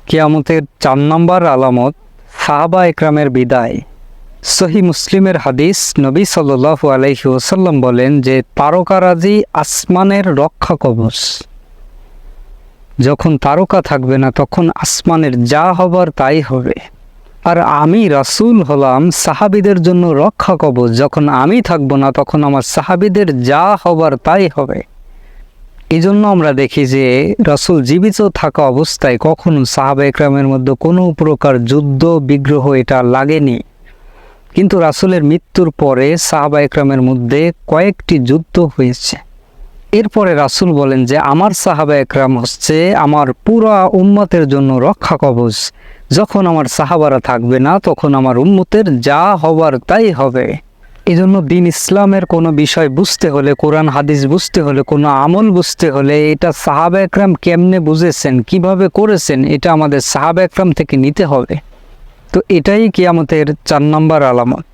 কিয়ামতের 4 নম্বর আলামত সাহাবা একরামের বিদায়। সহি মুসলিমের হাদিস, নবী সাল্লাল্লাহু আলাইহি ওয়াসাল্লাম বলেন যে তারকারাজি আসমানের রক্ষা কবচ। যখন তারকা থাকবে না তখন আসমানের যা হবার তাই হবে। আর আমি রাসূল হলাম সাহাবীদের জন্য রক্ষা কবচ। যখন আমি থাকবো না তখন আমার সাহাবীদের যা হবার তাই হবে। এই জন্য আমরা দেখি যে রাসূল জীবিত থাকা অবস্থায় কখনো সাহাবা একরামের মধ্যে কোনো প্রকার যুদ্ধ বিগ্রহ এটা লাগেনি, কিন্তু রাসূলের মৃত্যুর পরে সাহাবা একরামের মধ্যে কয়েকটি যুদ্ধ হয়েছে। এরপরে রাসূল বলেন যে আমার সাহাবা একরাম হচ্ছে আমার পুরা উম্মতের জন্য রক্ষা কবচ। যখন আমার সাহাবারা থাকবে না তখন আমার উম্মতের যা হবার তাই হবে। এজন্য দিন ইসলামের কোনো বিষয় বুঝতে হলে, কোরআন হাদিস বুঝতে হলে, কোনো আমল বুঝতে হলে এটা সাহাবা একরাম কেমনে বুঝেছেন, কিভাবে করেছেন, এটা আমাদের সাহাবা একরাম থেকে নিতে হবে। তো এটাই কিয়ামতের 4 নম্বর আলামত।